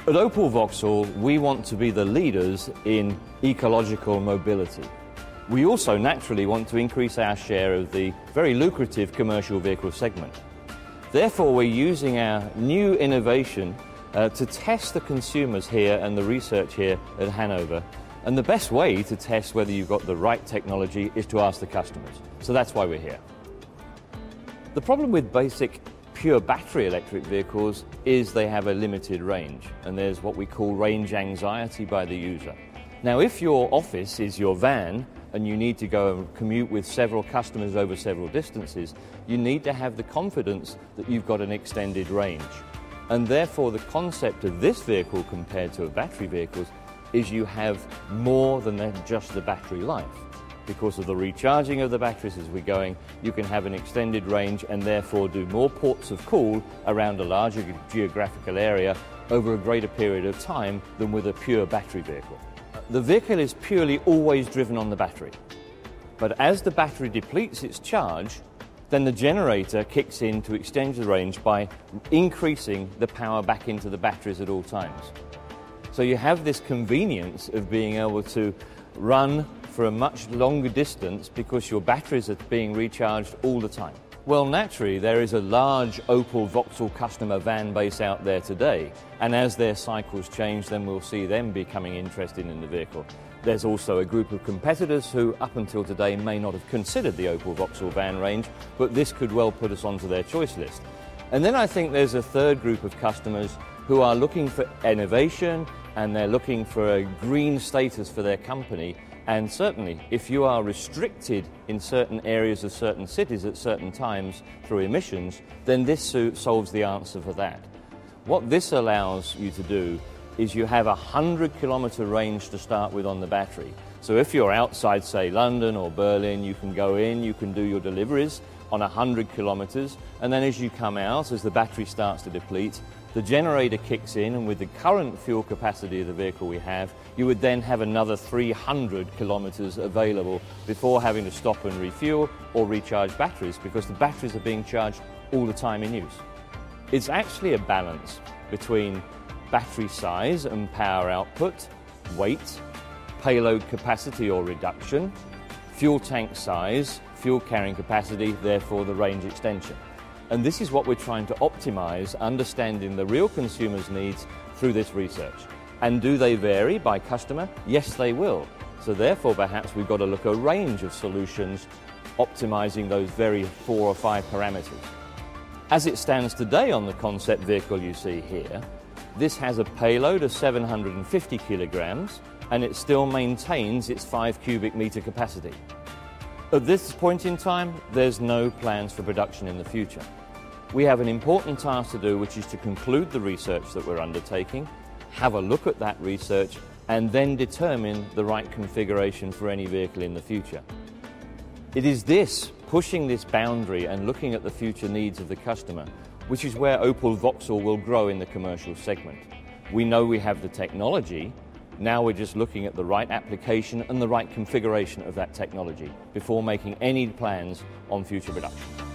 At Opel Vauxhall, we want to be the leaders in ecological mobility. We also naturally want to increase our share of the very lucrative commercial vehicle segment. Therefore, we're using our new innovation to test the consumers here and the research here at Hanover. And the best way to test whether you've got the right technology is to ask the customers. So that's why we're here. The problem with basic pure battery electric vehicles is they have a limited range, and there's what we call range anxiety by the user. Now, if your office is your van and you need to go and commute with several customers over several distances, you need to have the confidence that you've got an extended range. And therefore, the concept of this vehicle compared to a battery vehicle is you have more than just the battery life. Because of the recharging of the batteries as we're going, you can have an extended range and therefore do more ports of call around a larger geographical area over a greater period of time than with a pure battery vehicle. The vehicle is purely always driven on the battery. But as the battery depletes its charge, then the generator kicks in to extend the range by increasing the power back into the batteries at all times. So you have this convenience of being able to run for a much longer distance because your batteries are being recharged all the time. Well, naturally, there is a large Opel Vauxhall customer van base out there today, and as their cycles change, then we'll see them becoming interested in the vehicle. There's also a group of competitors who, up until today, may not have considered the Opel Vauxhall van range, but this could well put us onto their choice list. And then I think there's a third group of customers who are looking for innovation, and they're looking for a green status for their company. And certainly, if you are restricted in certain areas of certain cities at certain times through emissions, then this solves the answer for that. What this allows you to do is you have a 100-kilometre range to start with on the battery. So if you're outside, say, London or Berlin, you can go in, you can do your deliveries on 100 kilometres, and then as you come out, as the battery starts to deplete, the generator kicks in, and with the current fuel capacity of the vehicle we have, you would then have another 300 kilometres available before having to stop and refuel or recharge batteries, because the batteries are being charged all the time in use. It's actually a balance between battery size and power output, weight, payload capacity or reduction, fuel tank size, fuel carrying capacity, therefore the range extension. And this is what we're trying to optimize, understanding the real consumer's needs through this research. And do they vary by customer? Yes, they will. So therefore, perhaps we've got to look at a range of solutions optimizing those very 4 or 5 parameters. As it stands today on the concept vehicle you see here, this has a payload of 750 kilograms, and it still maintains its 5 cubic meter capacity. At this point in time, there's no plans for production in the future. We have an important task to do, which is to conclude the research that we're undertaking, have a look at that research, and then determine the right configuration for any vehicle in the future. It is this, pushing this boundary and looking at the future needs of the customer, which is where Opel Vauxhall will grow in the commercial segment. We know we have the technology. Now we're just looking at the right application and the right configuration of that technology before making any plans on future production.